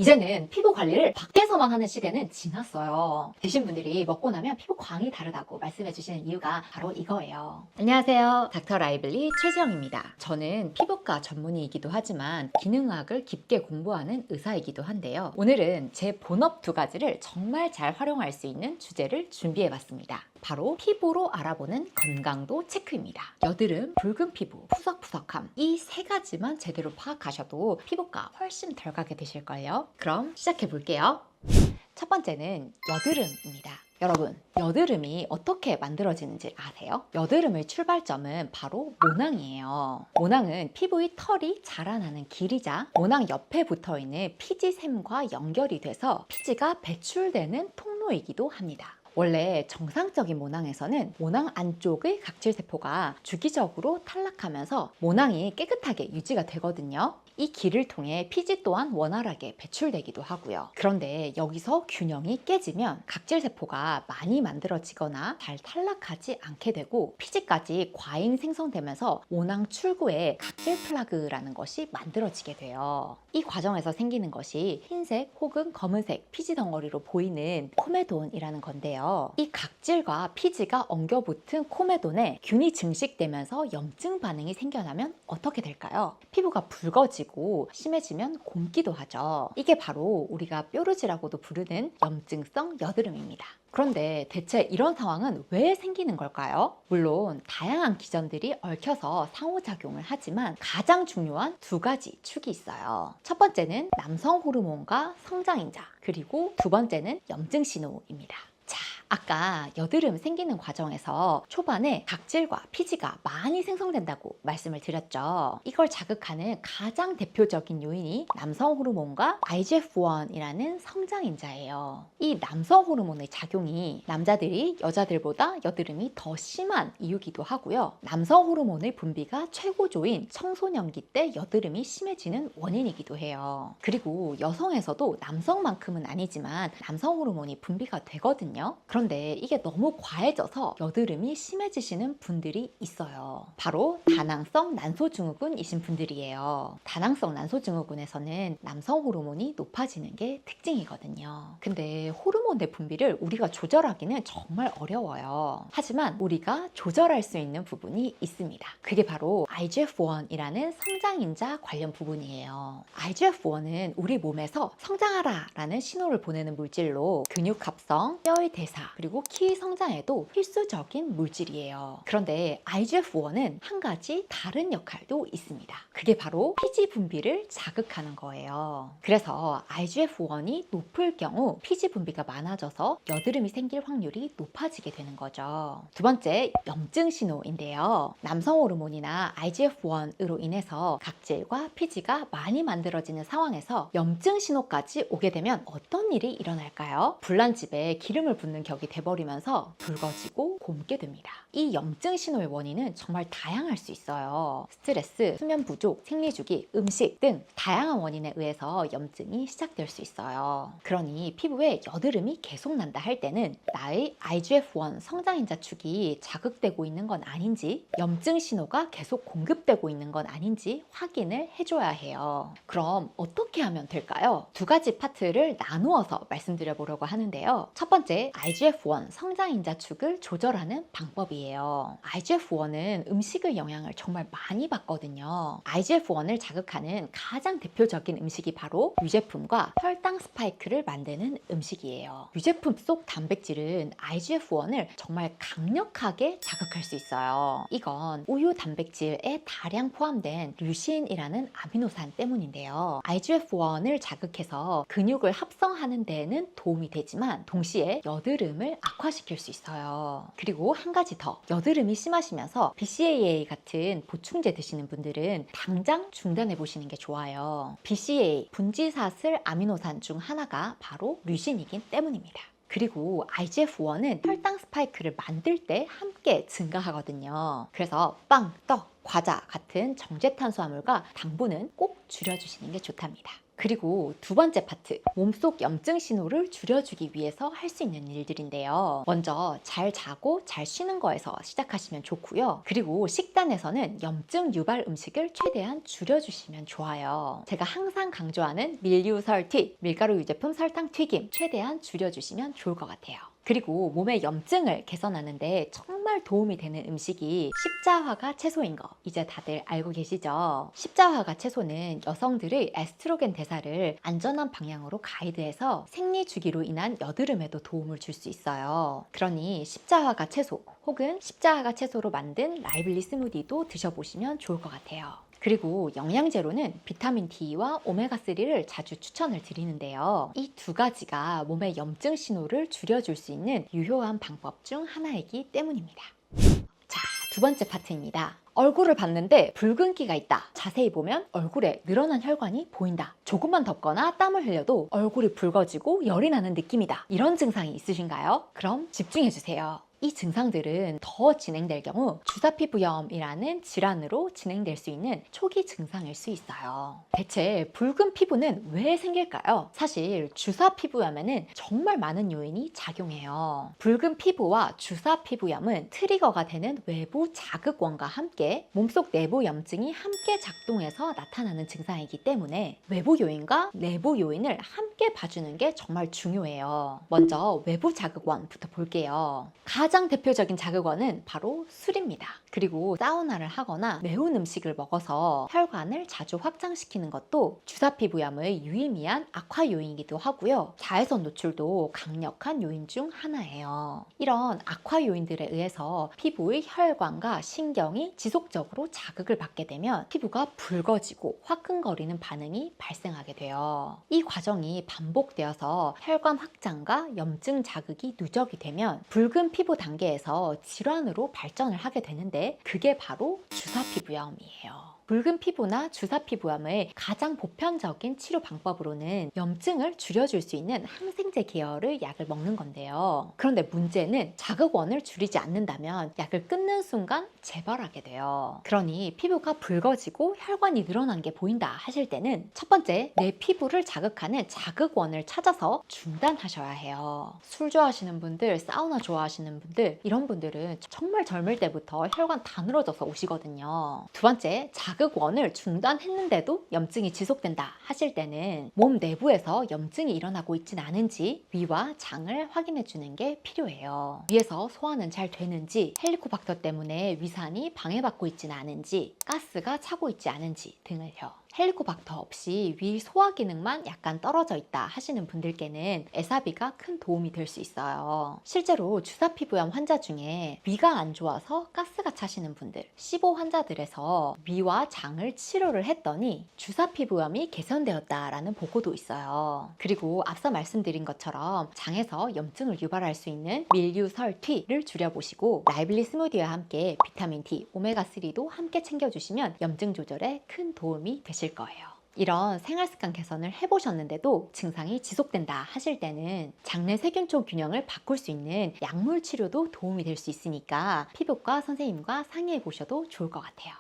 이제는 피부 관리를 밖에서만 하는 시대는 지났어요. 드신 분들이 먹고 나면 피부 광이 다르다고 말씀해 주시는 이유가 바로 이거예요. 안녕하세요. 닥터 라이블리 최지영입니다. 저는 피부과 전문의이기도 하지만 기능학을 깊게 공부하는 의사이기도 한데요. 오늘은 제 본업 두 가지를 정말 잘 활용할 수 있는 주제를 준비해 봤습니다. 바로 피부로 알아보는 건강도 체크입니다. 여드름, 붉은 피부, 푸석푸석함 이 세 가지만 제대로 파악하셔도 피부과 훨씬 덜 가게 되실걸요. 그럼 시작해 볼게요. 첫 번째는 여드름입니다. 여러분, 여드름이 어떻게 만들어지는지 아세요? 여드름의 출발점은 바로 모낭이에요. 모낭은 피부의 털이 자라나는 길이자 모낭 옆에 붙어있는 피지샘과 연결이 돼서 피지가 배출되는 통로이기도 합니다. 원래 정상적인 모낭에서는 모낭 안쪽의 각질세포가 주기적으로 탈락하면서 모낭이 깨끗하게 유지가 되거든요. 이 길을 통해 피지 또한 원활하게 배출되기도 하고요. 그런데 여기서 균형이 깨지면 각질세포가 많이 만들어지거나 잘 탈락하지 않게 되고 피지까지 과잉 생성되면서 모낭 출구에 각질 플라그라는 것이 만들어지게 돼요. 이 과정에서 생기는 것이 흰색 혹은 검은색 피지 덩어리로 보이는 코메돈이라는 건데요. 이 각질과 피지가 엉겨붙은 코메돈에 균이 증식되면서 염증 반응이 생겨나면 어떻게 될까요? 피부가 붉어지고 심해지면 곪기도 하죠. 이게 바로 우리가 뾰루지라고도 부르는 염증성 여드름입니다. 그런데 대체 이런 상황은 왜 생기는 걸까요? 물론 다양한 기전들이 얽혀서 상호작용을 하지만 가장 중요한 두 가지 축이 있어요. 첫 번째는 남성 호르몬과 성장인자, 그리고 두 번째는 염증 신호입니다. 자, 아까 여드름 생기는 과정에서 초반에 각질과 피지가 많이 생성된다고 말씀을 드렸죠. 이걸 자극하는 가장 대표적인 요인이 남성 호르몬과 IGF-1이라는 성장인자예요. 이 남성 호르몬의 작용이 남자들이 여자들보다 여드름이 더 심한 이유기도 하고요. 남성 호르몬의 분비가 최고조인 청소년기 때 여드름이 심해지는 원인이기도 해요. 그리고 여성에서도 남성만큼은 아니지만 남성 호르몬이 분비가 되거든요. 그런데 이게 너무 과해져서 여드름이 심해지시는 분들이 있어요. 바로 다낭성 난소증후군이신 분들이에요. 다낭성 난소증후군에서는 남성 호르몬이 높아지는 게 특징이거든요. 근데 호르몬의 분비를 우리가 조절하기는 정말 어려워요. 하지만 우리가 조절할 수 있는 부분이 있습니다. 그게 바로 IGF-1이라는 성장인자 관련 부분이에요. IGF-1은 우리 몸에서 성장하라 라는 신호를 보내는 물질로 근육 합성, 뼈의 대사, 그리고 키 성장에도 필수적인 물질이에요. 그런데 IGF-1은 한 가지 다른 역할도 있습니다. 그게 바로 피지 분비를 자극하는 거예요. 그래서 IGF-1이 높을 경우 피지 분비가 많아져서 여드름이 생길 확률이 높아지게 되는 거죠. 두 번째, 염증 신호인데요. 남성 호르몬이나 IGF-1으로 인해서 각질과 피지가 많이 만들어지는 상황에서 염증 신호까지 오게 되면 어떤 일이 일어날까요? 불난집에 기름을 붓는 격이 돼버리면서 붉어지고 곪게 됩니다. 이 염증 신호의 원인은 정말 다양할 수 있어요. 스트레스, 수면 부족, 생리주기, 음식 등 다양한 원인에 의해서 염증이 시작될 수 있어요. 그러니 피부에 여드름이 계속 난다 할 때는 나의 IGF-1 성장인자 축이 자극되고 있는 건 아닌지, 염증 신호가 계속 공급되고 있는 건 아닌지 확인을 해줘야 해요. 그럼 어떻게 하면 될까요? 두 가지 파트를 나누어서 말씀드려 보려고 하는데요. 첫 번째, IGF-1 성장인자 축을 조절하는 방법이에요. IGF-1은 음식의 영향을 정말 많이 받거든요. IGF-1을 자극하는 가장 대표적인 음식이 바로 유제품과 혈당 스파이크를 만드는 음식이에요. 유제품 속 단백질은 IGF-1을 정말 강력하게 자극할 수 있어요. 이건 우유 단백질에 다량 포함된 류신이라는 아미노산 때문인데요. IGF-1을 자극해서 근육을 합성하는 데에는 도움이 되지만 동시에 여드름을 악화시킬 수 있어요. 그리고 한 가지 더, 여드름이 심하시면서 BCAA 같은 보충제 드시는 분들은 당장 중단해 보시는 게 좋아요. BCAA, 분지사슬 아미노산 중 하나가 바로 류신이긴 때문입니다. 그리고 IGF-1은 혈당 스파이크를 만들 때 함께 증가하거든요. 그래서 빵, 떡, 과자 같은 정제탄수화물과 당분은 꼭 줄여주시는 게 좋답니다. 그리고 두 번째 파트, 몸속 염증 신호를 줄여주기 위해서 할 수 있는 일들인데요. 먼저 잘 자고 잘 쉬는 거에서 시작하시면 좋고요. 그리고 식단에서는 염증 유발 음식을 최대한 줄여주시면 좋아요. 제가 항상 강조하는 밀유설튀, 밀가루 유제품 설탕 튀김 최대한 줄여주시면 좋을 것 같아요. 그리고 몸의 염증을 개선하는데 정말 도움이 되는 음식이 십자화가 채소인 거 이제 다들 알고 계시죠? 십자화가 채소는 여성들의 에스트로겐 대사를 안전한 방향으로 가이드해서 생리 주기로 인한 여드름에도 도움을 줄 수 있어요. 그러니 십자화가 채소 혹은 십자화가 채소로 만든 라이블리 스무디도 드셔보시면 좋을 것 같아요. 그리고 영양제로는 비타민 D와 오메가3를 자주 추천을 드리는데요. 이 두 가지가 몸의 염증 신호를 줄여줄 수 있는 유효한 방법 중 하나이기 때문입니다. 자, 두 번째 파트입니다. 얼굴을 봤는데 붉은기가 있다. 자세히 보면 얼굴에 늘어난 혈관이 보인다. 조금만 덥거나 땀을 흘려도 얼굴이 붉어지고 열이 나는 느낌이다. 이런 증상이 있으신가요? 그럼 집중해주세요. 이 증상들은 더 진행될 경우 주사피부염이라는 질환으로 진행될 수 있는 초기 증상일 수 있어요. 대체 붉은 피부는 왜 생길까요? 사실 주사피부염에는 정말 많은 요인이 작용해요. 붉은 피부와 주사피부염은 트리거가 되는 외부 자극원과 함께 몸속 내부 염증이 함께 작동해서 나타나는 증상이기 때문에 외부 요인과 내부 요인을 함께 봐주는 게 정말 중요해요. 먼저 외부 자극원부터 볼게요. 가장 대표적인 자극원은 바로 술입니다. 그리고 사우나를 하거나 매운 음식을 먹어서 혈관을 자주 확장시키는 것도 주사피부염의 유의미한 악화 요인이기도 하고요. 자외선 노출도 강력한 요인 중 하나예요. 이런 악화 요인들에 의해서 피부의 혈관과 신경이 지속적으로 자극을 받게 되면 피부가 붉어지고 화끈거리는 반응이 발생하게 돼요. 이 과정이 반복되어서 혈관 확장과 염증 자극이 누적이 되면 붉은 피부 단계에서 질환으로 발전을 하게 되는데 그게 바로 주사피부염이에요. 붉은 피부나 주사피부염의 가장 보편적인 치료 방법으로는 염증을 줄여줄 수 있는 항생제 계열의 약을 먹는 건데요. 그런데 문제는 자극원을 줄이지 않는다면 약을 끊는 순간 재발하게 돼요. 그러니 피부가 붉어지고 혈관이 늘어난 게 보인다 하실 때는 첫 번째, 내 피부를 자극하는 자극원을 찾아서 중단하셔야 해요. 술 좋아하시는 분들, 사우나 좋아하시는 분들, 이런 분들은 정말 젊을 때부터 혈관 다 늘어져서 오시거든요. 두 번째, 자극원을 중단했는데도 염증이 지속된다 하실 때는 몸 내부에서 염증이 일어나고 있진 않은지 위와 장을 확인해 주는 게 필요해요. 위에서 소화는 잘 되는지, 헬리코박터 때문에 위산이 방해받고 있진 않은지, 가스가 차고 있지 않은지 등을요. 헬리코박터 없이 위 소화 기능만 약간 떨어져 있다 하시는 분들께는 에사비가 큰 도움이 될 수 있어요. 실제로 주사피부염 환자 중에 위가 안 좋아서 가스가 차시는 분들, 15 환자들에서 위와 장을 치료를 했더니 주사피부염이 개선되었다라는 보고도 있어요. 그리고 앞서 말씀드린 것처럼 장에서 염증을 유발할 수 있는 밀유설튀를 줄여보시고 라이블리 스무디와 함께 비타민 D, 오메가3도 함께 챙겨주시면 염증 조절에 큰 도움이 되실 거예요. 이런 생활습관 개선을 해보셨는데도 증상이 지속된다 하실 때는 장내 세균총 균형을 바꿀 수 있는 약물 치료도 도움이 될 수 있으니까 피부과 선생님과 상의해 보셔도 좋을 것 같아요.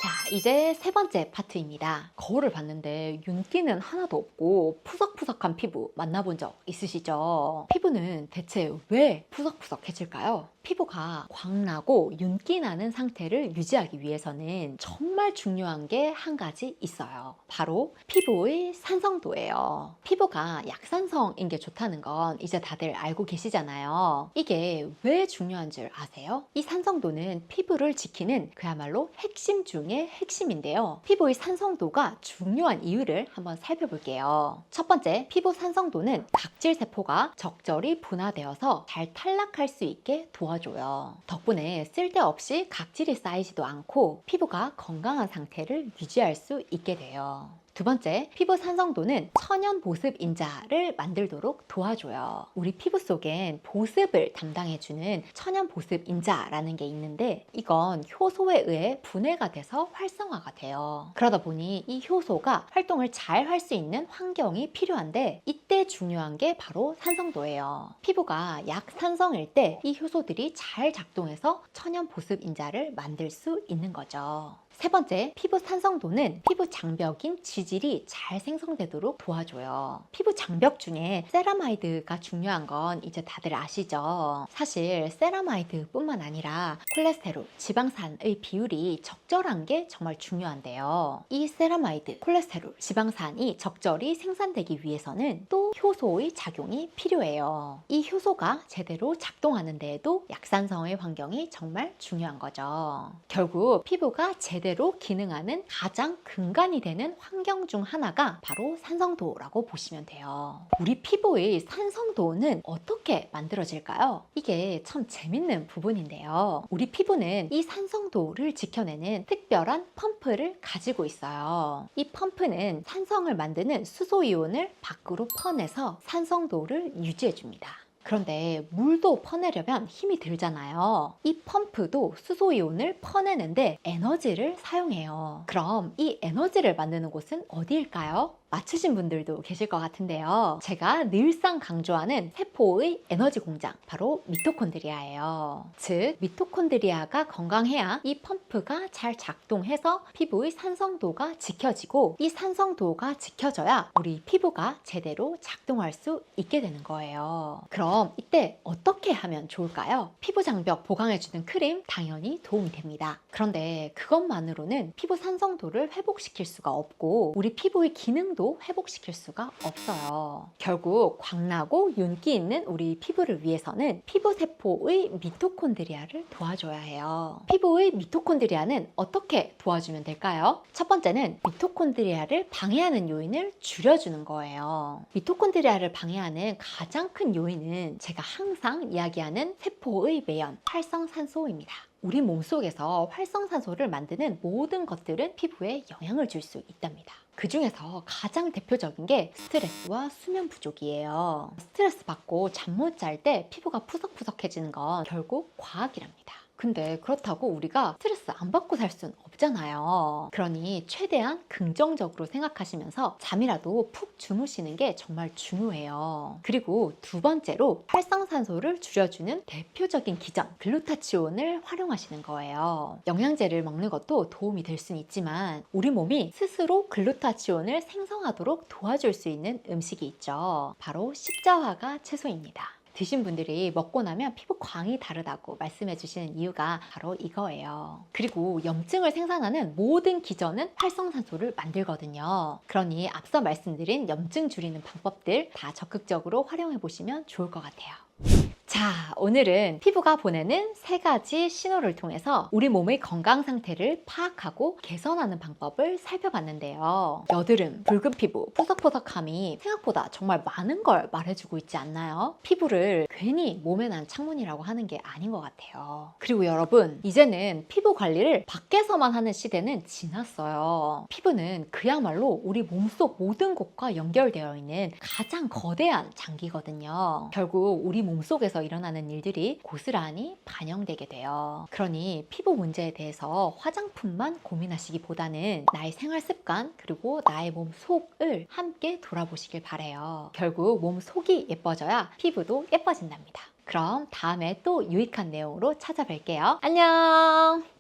자, 이제 세 번째 파트입니다. 거울을 봤는데 윤기는 하나도 없고 푸석푸석한 피부 만나본 적 있으시죠? 피부는 대체 왜 푸석푸석해질까요? 피부가 광나고 윤기 나는 상태를 유지하기 위해서는 정말 중요한 게 한 가지 있어요. 바로 피부의 산성도예요. 피부가 약산성인 게 좋다는 건 이제 다들 알고 계시잖아요. 이게 왜 중요한 줄 아세요? 이 산성도는 피부를 지키는 그야말로 핵심 중에 핵심인데요. 피부의 산성도가 중요한 이유를 한번 살펴볼게요. 첫 번째, 피부 산성도는 각질 세포가 적절히 분화되어서 잘 탈락할 수 있게 도와줘요. 덕분에 쓸데없이 각질이 쌓이지도 않고 피부가 건강한 상태를 유지할 수 있게 돼요. 두 번째, 피부 산성도는 천연 보습 인자를 만들도록 도와줘요. 우리 피부 속엔 보습을 담당해주는 천연 보습 인자라는 게 있는데 이건 효소에 의해 분해가 돼서 활성화가 돼요. 그러다 보니 이 효소가 활동을 잘 할 수 있는 환경이 필요한데 이때 중요한 게 바로 산성도예요. 피부가 약산성일 때 이 효소들이 잘 작동해서 천연 보습 인자를 만들 수 있는 거죠. 세 번째, 피부 산성도는 피부 장벽인 지질이 잘 생성되도록 도와줘요. 피부 장벽 중에 세라마이드가 중요한 건 이제 다들 아시죠? 사실 세라마이드뿐만 아니라 콜레스테롤, 지방산의 비율이 적절한 게 정말 중요한데요. 이 세라마이드, 콜레스테롤, 지방산이 적절히 생산되기 위해서는 또 효소의 작용이 필요해요. 이 효소가 제대로 작동하는 데에도 약산성의 환경이 정말 중요한 거죠. 결국 피부가 제대로 기능하는 가장 근간이 되는 환경 중 하나가 바로 산성도라고 보시면 돼요. 우리 피부의 산성도는 어떻게 만들어질까요? 이게 참 재밌는 부분인데요. 우리 피부는 이 산성도를 지켜내는 특별한 펌프를 가지고 있어요. 이 펌프는 산성을 만드는 수소이온을 밖으로 퍼내서 산성도를 유지해줍니다. 그런데 물도 퍼내려면 힘이 들잖아요. 이 펌프도 수소이온을 퍼내는데 에너지를 사용해요. 그럼 이 에너지를 만드는 곳은 어디일까요? 맞추신 분들도 계실 것 같은데요. 제가 늘상 강조하는 세포의 에너지 공장, 바로 미토콘드리아예요. 즉, 미토콘드리아가 건강해야 이 펌프가 잘 작동해서 피부의 산성도가 지켜지고, 이 산성도가 지켜져야 우리 피부가 제대로 작동할 수 있게 되는 거예요. 그럼 이때 어떻게 하면 좋을까요? 피부 장벽 보강해주는 크림 당연히 도움이 됩니다. 그런데 그것만으로는 피부 산성도를 회복시킬 수가 없고 우리 피부의 기능도 회복시킬 수가 없어요. 결국 광나고 윤기 있는 우리 피부를 위해서는 피부세포의 미토콘드리아를 도와줘야 해요. 피부의 미토콘드리아는 어떻게 도와주면 될까요? 첫 번째는 미토콘드리아를 방해하는 요인을 줄여주는 거예요. 미토콘드리아를 방해하는 가장 큰 요인은 제가 항상 이야기하는 세포의 매연, 활성산소입니다. 우리 몸속에서 활성산소를 만드는 모든 것들은 피부에 영향을 줄 수 있답니다. 그 중에서 가장 대표적인 게 스트레스와 수면 부족이에요. 스트레스 받고 잠 못 잘 때 피부가 푸석푸석해지는 건 결국 과학이랍니다. 근데 그렇다고 우리가 스트레스 안 받고 살 수는 없잖아요. 그러니 최대한 긍정적으로 생각하시면서 잠이라도 푹 주무시는 게 정말 중요해요. 그리고 두 번째로 활성산소를 줄여주는 대표적인 기전, 글루타치온을 활용하시는 거예요. 영양제를 먹는 것도 도움이 될 수는 있지만 우리 몸이 스스로 글루타치온을 생성하도록 도와줄 수 있는 음식이 있죠. 바로 십자화가 채소입니다. 드신 분들이 먹고 나면 피부 광이 다르다고 말씀해 주시는 이유가 바로 이거예요. 그리고 염증을 생산하는 모든 기전은 활성산소를 만들거든요. 그러니 앞서 말씀드린 염증 줄이는 방법들 다 적극적으로 활용해 보시면 좋을 것 같아요. 자, 오늘은 피부가 보내는 3가지 신호를 통해서 우리 몸의 건강 상태를 파악하고 개선하는 방법을 살펴봤는데요. 여드름, 붉은 피부, 푸석푸석함이 생각보다 정말 많은 걸 말해주고 있지 않나요? 피부를 괜히 몸에 난 창문이라고 하는 게 아닌 것 같아요. 그리고 여러분, 이제는 피부 관리를 밖에서만 하는 시대는 지났어요. 피부는 그야말로 우리 몸속 모든 곳과 연결되어 있는 가장 거대한 장기거든요. 결국 우리 몸속에서 일어나는 일들이 고스란히 반영되게 돼요. 그러니 피부 문제에 대해서 화장품만 고민하시기보다는 나의 생활 습관 그리고 나의 몸 속을 함께 돌아보시길 바래요. 결국 몸 속이 예뻐져야 피부도 예뻐진답니다. 그럼 다음에 또 유익한 내용으로 찾아뵐게요. 안녕!